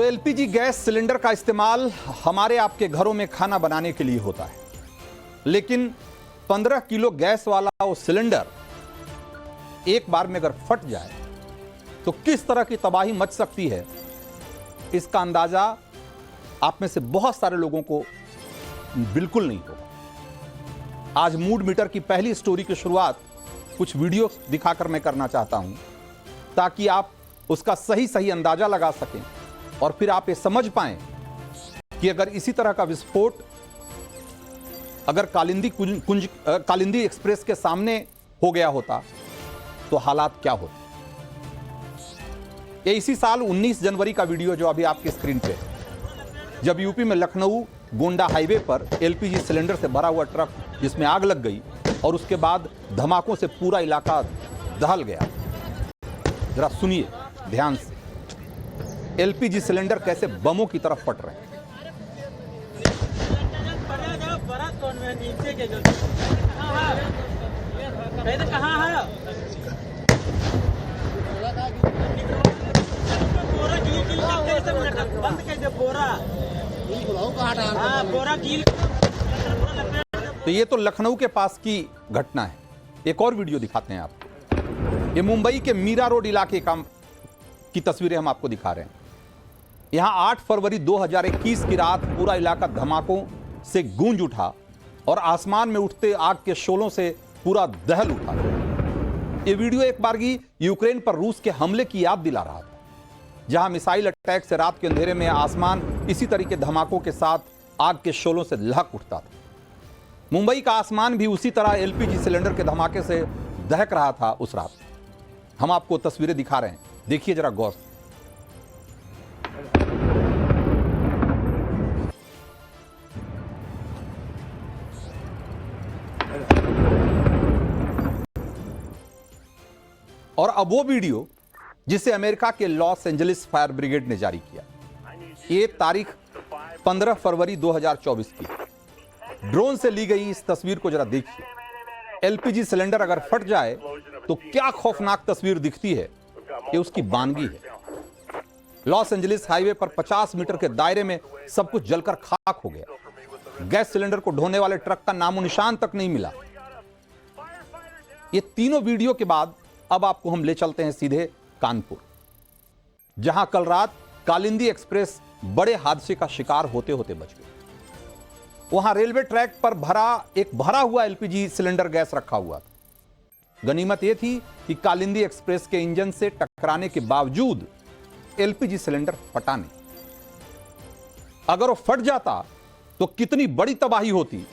LPG gas cylinder का इस्तेमाल हमारे आपके घरों में खाना बनाने के लिए होता है, लेकिन 15 किलो गैस वाला वो सिलेंडर एक बार में अगर फट जाए तो किस तरह की तबाही मच सकती है, इसका अंदाजा आप में से बहुत सारे लोगों को बिल्कुल नहीं होगा। आज मूड मीटर की पहली स्टोरी की शुरुआत कुछ वीडियो दिखाकर मैं करना चाहता हूं, ताकि आप उसका सही अंदाजा लगा सकें और फिर आप ये समझ पाएं कि अगर इसी तरह का विस्फोट अगर कालिंदी एक्सप्रेस के सामने हो गया होता तो हालात क्या होते। ये इसी साल 19 जनवरी का वीडियो जो अभी आपकी स्क्रीन पे है, जब यूपी में लखनऊ गोंडा हाईवे पर एलपीजी सिलेंडर से भरा हुआ ट्रक जिसमें आग लग गई और उसके बाद धमाकों से पूरा इलाका दहल गया। जरा सुनिए ध्यान से, एलपीजी सिलेंडर कैसे बमों की तरफ फट रहे हैं। तो ये तो लखनऊ के पास की घटना है। एक और वीडियो दिखाते हैं आपको। ये मुंबई के मीरा रोड इलाके की तस्वीरें हम आपको दिखा रहे हैं। यहां 8 फरवरी 2021 की रात पूरा इलाका धमाकों से गूंज उठा और आसमान में उठते आग के शोलों से पूरा दहल उठा। ये वीडियो एक बार की यूक्रेन पर रूस के हमले की याद दिला रहा था, जहां मिसाइल अटैक से रात के अंधेरे में आसमान इसी तरीके धमाकों के साथ आग के शोलों से लहक उठता था। मुंबई का आसमान भी उसी तरह एलपीजी सिलेंडर के धमाके से दहक रहा था उस रात। हम आपको तस्वीरें दिखा रहे हैं, देखिए जरा गौर से। और अब वो वीडियो जिसे अमेरिका के लॉस एंजलिस फायर ब्रिगेड ने जारी किया। ये तारीख 15 फरवरी 2024 की ड्रोन से ली गई इस तस्वीर को जरा देखिए। एलपीजी सिलेंडर अगर फट जाए तो क्या खौफनाक तस्वीर दिखती है, ये उसकी वानगी है। लॉस एंजलिस हाईवे पर 50 मीटर के दायरे में सब कुछ जलकर खाक हो गया। गैस सिलेंडर को ढोने वाले ट्रक का नामो निशान तक नहीं मिला। ये तीनों वीडियो के बाद अब आपको हम ले चलते हैं सीधे कानपुर, जहां कल रात कालिंदी एक्सप्रेस बड़े हादसे का शिकार होते होते बच गई। वहां रेलवे ट्रैक पर भरा हुआ एलपीजी सिलेंडर गैस रखा हुआ था। गनीमत यह थी कि कालिंदी एक्सप्रेस के इंजन से टकराने के बावजूद एलपीजी सिलेंडर फटा नहीं। अगर वो फट जाता तो कितनी बड़ी तबाही होती,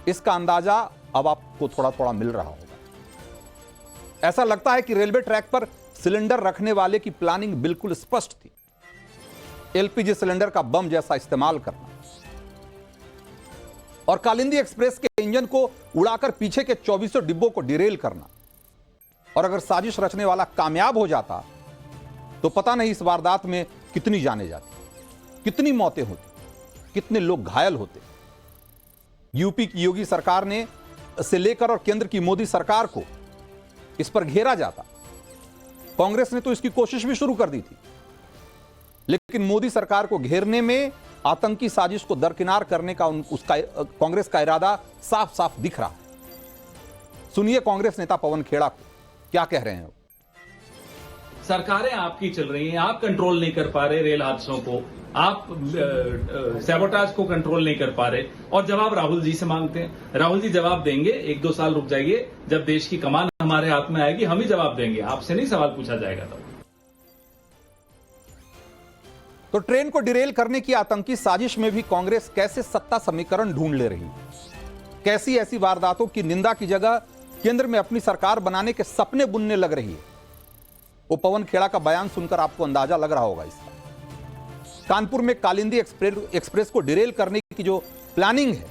इसका अंदाजा अब आपको थोड़ा थोड़ा मिल रहा होगा। ऐसा लगता है कि रेलवे ट्रैक पर सिलेंडर रखने वाले की प्लानिंग बिल्कुल स्पष्ट थी। एलपीजी सिलेंडर का बम जैसा इस्तेमाल करना और कालिंदी एक्सप्रेस के इंजन को उड़ाकर पीछे के 2400 डिब्बों को डिरेल करना। और अगर साजिश रचने वाला कामयाब हो जाता तो पता नहीं इस वारदात में कितनी जानें जाती, कितनी मौतें होती, कितने लोग घायल होते। यूपी की योगी सरकार ने से लेकर और केंद्र की मोदी सरकार को इस पर घेरा जाता। कांग्रेस ने तो इसकी कोशिश भी शुरू कर दी थी, लेकिन मोदी सरकार को घेरने में आतंकी साजिश को दरकिनार करने का उसका कांग्रेस का इरादा साफ साफ दिख रहा है। सुनिए कांग्रेस नेता पवन खेड़ा को क्या कह रहे हैं। सरकारें आपकी चल रही हैं, आप कंट्रोल नहीं कर पा रहे रेल हादसों को, आप सैबोटाज को कंट्रोल नहीं कर पा रहे, और जवाब राहुल जी से मांगते हैं। राहुल जी जवाब देंगे, 1-2 साल रुक जाइए, जब देश की कमान हमारे हाथ में आएगी हम ही जवाब देंगे, आपसे नहीं सवाल पूछा जाएगा। तो ट्रेन को डिरेल करने की आतंकी साजिश में भी कांग्रेस कैसे सत्ता समीकरण ढूंढ ले रही, कैसी ऐसी वारदातों की निंदा की जगह केंद्र में अपनी सरकार बनाने के सपने बुनने लग रही है। वो पवन खेड़ा का बयान सुनकर आपको अंदाजा लग रहा होगा इसका। कानपुर में कालिंदी एक्सप्रेस को डिरेल करने की जो प्लानिंग है,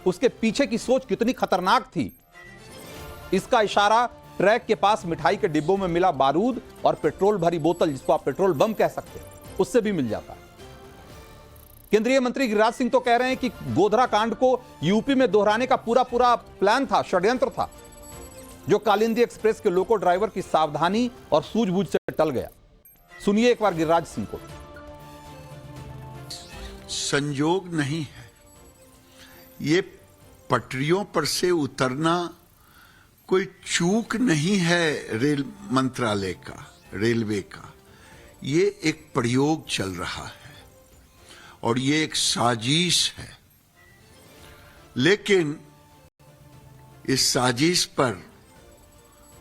उसके पीछे की सोच कितनी खतरनाक थी, इसका इशारा ट्रैक के पास मिठाई के डिब्बों में मिला बारूद और पेट्रोल भरी बोतल, जिसको आप पेट्रोल बम कह सकते हैं, उससे भी मिल जाता है। केंद्रीय मंत्री गिरिराज सिंह तो कह रहे हैं कि गोधरा कांड को यूपी में दोहराने का पूरा प्लान था, षड्यंत्र था, जो कालिंदी एक्सप्रेस के लोको ड्राइवर की सावधानी और सूझबूझ से टल गया। सुनिए एक बार गिरिराज सिंह को। संयोग नहीं है। ये पटरियों पर से उतरना कोई चूक नहीं है रेल मंत्रालय का, रेलवे का। ये एक प्रयोग चल रहा है और ये एक साजिश है। लेकिन इस साजिश पर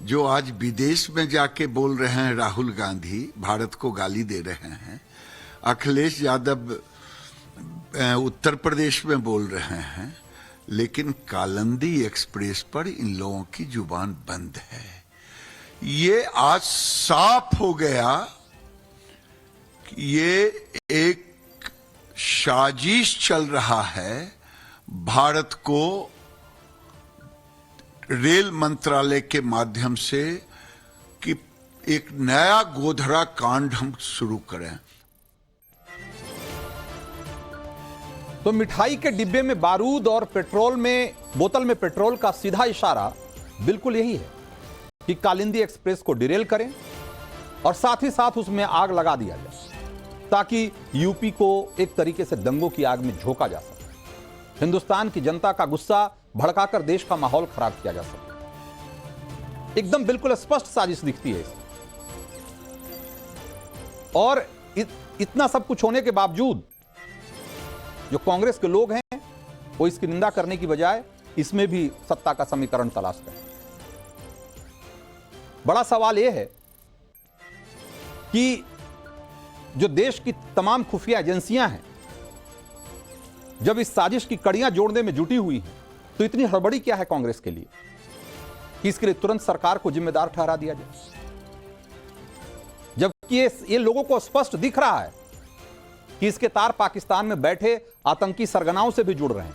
जो आज विदेश में जाके बोल रहे हैं राहुल गांधी, भारत को गाली दे रहे हैं, अखिलेश यादव उत्तर प्रदेश में बोल रहे हैं, लेकिन कालिंदी एक्सप्रेस पर इन लोगों की जुबान बंद है। ये आज साफ हो गया कि ये एक साजिश चल रहा है भारत को रेल मंत्रालय के माध्यम से कि एक नया गोधरा कांड हम शुरू करें। तो मिठाई के डिब्बे में बारूद और पेट्रोल में, बोतल में पेट्रोल का सीधा इशारा बिल्कुल यही है कि कालिंदी एक्सप्रेस को डिरेल करें और साथ ही साथ उसमें आग लगा दिया जाए ताकि यूपी को एक तरीके से दंगों की आग में झोंका जा सके, हिंदुस्तान की जनता का गुस्सा भड़काकर देश का माहौल खराब किया जा सके। एकदम बिल्कुल स्पष्ट साजिश दिखती है इसमें। और इतना सब कुछ होने के बावजूद जो कांग्रेस के लोग हैं वो इसकी निंदा करने की बजाय इसमें भी सत्ता का समीकरण तलाशते हैं। बड़ा सवाल यह है कि जो देश की तमाम खुफिया एजेंसियां हैं जब इस साजिश की कड़ियां जोड़ने में जुटी हुई हैं तो इतनी हड़बड़ी क्या है कांग्रेस के लिए कि इसके लिए तुरंत सरकार को जिम्मेदार ठहरा दिया जाए, जबकि ये लोगों को स्पष्ट दिख रहा है कि इसके तार पाकिस्तान में बैठे आतंकी सरगनाओं से भी जुड़ रहे हैं।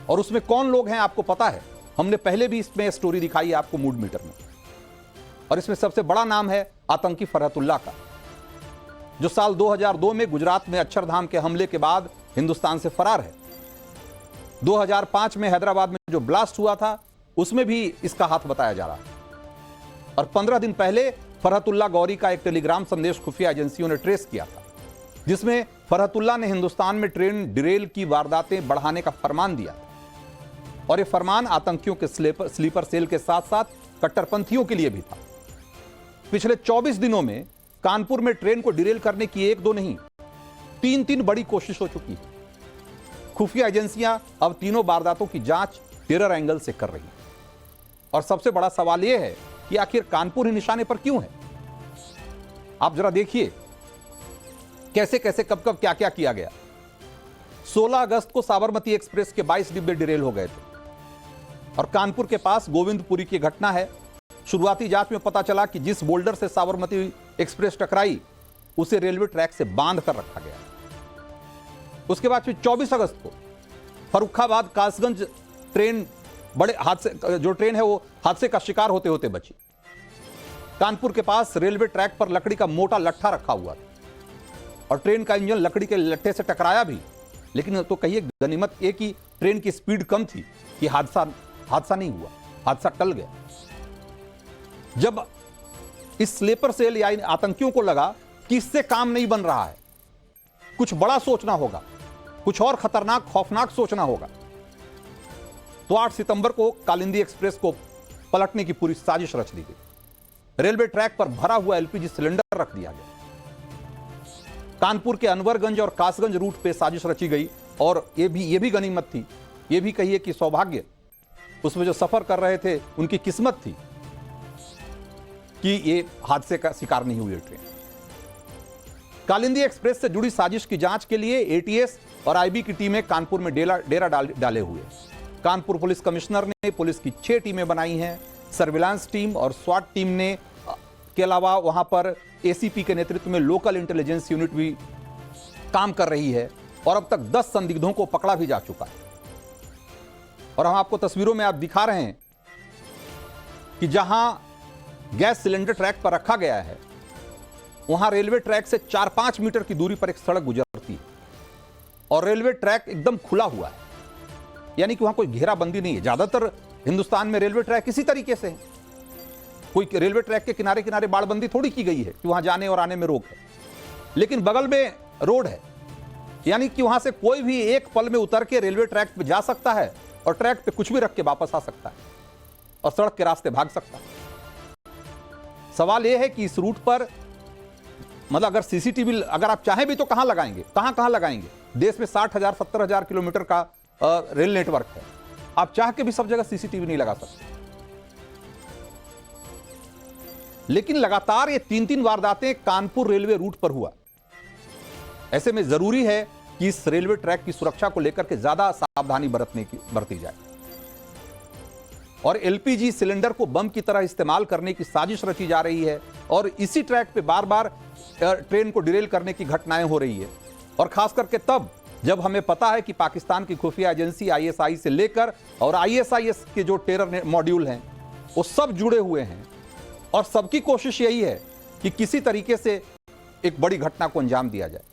और उसमें कौन लोग हैं आपको पता है, हमने पहले भी इसमें स्टोरी दिखाई है आपको मूड मीटर में। और इसमें सबसे बड़ा नाम है आतंकी फरहतुल्लाह का, जो साल 2002 में गुजरात में अक्षरधाम के हमले के बाद हिंदुस्तान से फरार है। 2005 में हैदराबाद में जो ब्लास्ट हुआ था उसमें भी इसका हाथ बताया जा रहा है। और 15 दिन पहले फरहतुल्लाह गौरी का एक टेलीग्राम संदेश खुफिया एजेंसियों ने ट्रेस किया था जिसमें फरहतुल्लाह ने हिंदुस्तान में ट्रेन डिरेल की वारदातें बढ़ाने का फरमान दिया था। और यह फरमान आतंकियों के स्लीपर सेल के साथ साथ कट्टरपंथियों के लिए भी था। पिछले 24 दिनों में कानपुर में ट्रेन को डिरेल करने की एक दो नहीं 3 बड़ी कोशिश हो चुकी है। खुफिया एजेंसियां अब तीनों वारदातों की जांच टेरर एंगल से कर रही हैं। और सबसे बड़ा सवाल यह है कि आखिर कानपुर ही निशाने पर क्यों है। आप जरा देखिए कैसे कैसे कब कब क्या क्या किया गया। 16 अगस्त को साबरमती एक्सप्रेस के 22 डिब्बे डिरेल हो गए थे। और कानपुर के पास गोविंदपुरी की घटना है। शुरुआती जांच में पता चला कि जिस बोल्डर से साबरमती एक्सप्रेस टकराई उसे रेलवे ट्रैक से बांध कर रखा गया। उसके बाद फिर 24 अगस्त को फर्रुखाबाद कासगंज ट्रेन बड़े हादसे, जो ट्रेन है वो हादसे का शिकार होते होते बची। कानपुर के पास रेलवे ट्रैक पर लकड़ी का मोटा लट्ठा रखा हुआ था और ट्रेन का इंजन लकड़ी के लट्ठे से टकराया भी, लेकिन तो कहिए गनीमत एक ही ट्रेन की स्पीड कम थी कि हादसा नहीं हुआ, हादसा टल गया। जब इस स्लीपर सेल या इन आतंकियों को लगा कि इससे काम नहीं बन रहा है, कुछ बड़ा सोचना होगा, कुछ और खतरनाक खौफनाक सोचना होगा, तो 8 सितंबर को कालिंदी एक्सप्रेस को पलटने की पूरी साजिश रच दी गई। रेलवे ट्रैक पर भरा हुआ एलपीजी सिलेंडर रख दिया गया। कानपुर के अनवरगंज और कासगंज रूट पे साजिश रची गई। और ये भी गनीमत थी, ये भी कहिए कि सौभाग्य, उसमें जो सफर कर रहे थे उनकी किस्मत थी कि ये हादसे का शिकार नहीं हुई ट्रेन। कालिंदी एक्सप्रेस से जुड़ी साजिश की जांच के लिए एटीएस और आईबी की टीमें कानपुर में डेरा डाले हुए। कानपुर पुलिस कमिश्नर ने पुलिस की 6 टीमें बनाई हैं। सर्विलांस टीम और स्वाट टीम ने के अलावा वहां पर एसीपी के नेतृत्व में लोकल इंटेलिजेंस यूनिट भी काम कर रही है। और अब तक 10 संदिग्धों को पकड़ा भी जा चुका है। और हम आपको तस्वीरों में आप दिखा रहे हैं कि जहां गैस सिलेंडर ट्रैक पर रखा गया है वहां रेलवे ट्रैक से 4-5 मीटर की दूरी पर एक सड़क गुजरती है और रेलवे ट्रैक एकदम खुला हुआ है, यानी कि वहां कोई घेराबंदी नहीं है। ज्यादातर हिंदुस्तान में रेलवे ट्रैक इसी तरीके से है, कोई रेलवे ट्रैक के किनारे किनारे बाड़बंदी थोड़ी की गई है कि वहां जाने और आने में रोक है, लेकिन बगल में रोड है यानी कि वहां से कोई भी एक पल में उतर के रेलवे ट्रैक पे जा सकता है और ट्रैक पे कुछ भी रख के वापस आ सकता है और सड़क के रास्ते भाग सकता है। सवाल यह है कि इस रूट पर मतलब अगर सीसीटीवी अगर आप चाहें भी तो कहां लगाएंगे, कहां लगाएंगे? देश में 60,000 70,000 किलोमीटर का रेल नेटवर्क है, आप चाह के भी सब जगह सीसीटीवी नहीं लगा सकते। लेकिन लगातार ये 3-3 वारदातें कानपुर रेलवे रूट पर हुआ। ऐसे में जरूरी है कि इस रेलवे ट्रैक की सुरक्षा को लेकर के ज्यादा सावधानी बरती जाए और एलपीजी सिलेंडर को बम की तरह इस्तेमाल करने की साजिश रची जा रही है और इसी ट्रैक पे बार बार ट्रेन को डिरेल करने की घटनाएं हो रही है। और खास करके तब जब हमें पता है कि पाकिस्तान की खुफिया एजेंसी आईएसआई से लेकर और आईएसआईएस के जो टेरर मॉड्यूल हैं वो सब जुड़े हुए हैं और सबकी कोशिश यही है कि किसी तरीके से एक बड़ी घटना को अंजाम दिया जाए।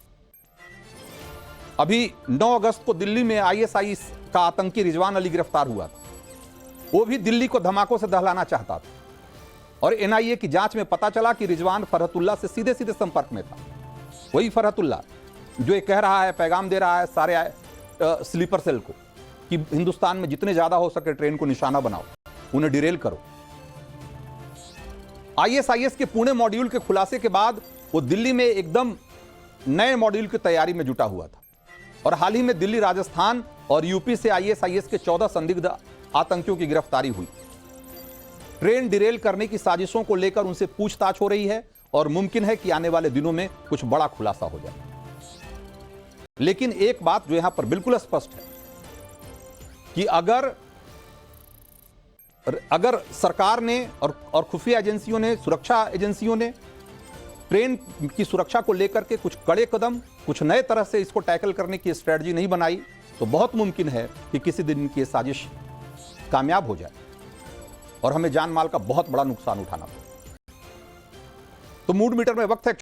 अभी 9 अगस्त को दिल्ली में आईएसआई का आतंकी रिजवान अली गिरफ्तार हुआ था। वो भी दिल्ली को धमाकों से दहलाना चाहता था और एनआईए की जांच में पता चला कि रिजवान फरहतुल्ला से सीधे सीधे संपर्क में था। वही फरहतुल्ला जो ये कह रहा है, पैगाम दे रहा है सारे स्लीपर सेल को कि हिंदुस्तान में जितने ज्यादा हो सके ट्रेन को निशाना बनाओ, उन्हें डिरेल करो। आईएसआईएस के पुणे मॉड्यूल के खुलासे के बाद वो दिल्ली में एकदम नए मॉड्यूल की तैयारी में जुटा हुआ था और हाल ही में दिल्ली, राजस्थान और यूपी से आईएसआईएस के 14 संदिग्ध आतंकियों की गिरफ्तारी हुई। ट्रेन डिरेल करने की साजिशों को लेकर उनसे पूछताछ हो रही है और मुमकिन है कि आने वाले दिनों में कुछ बड़ा खुलासा हो जाए। लेकिन एक बात जो यहां पर बिल्कुल स्पष्ट है कि अगर सरकार ने और खुफिया एजेंसियों ने, सुरक्षा एजेंसियों ने ट्रेन की सुरक्षा को लेकर के कुछ कड़े कदम, कुछ नए तरह से इसको टैकल करने की स्ट्रेटजी नहीं बनाई तो बहुत मुमकिन है कि किसी दिन की साजिश कामयाब हो जाए और हमें जान माल का बहुत बड़ा नुकसान उठाना पड़े। तो मूड मीटर में वक्त है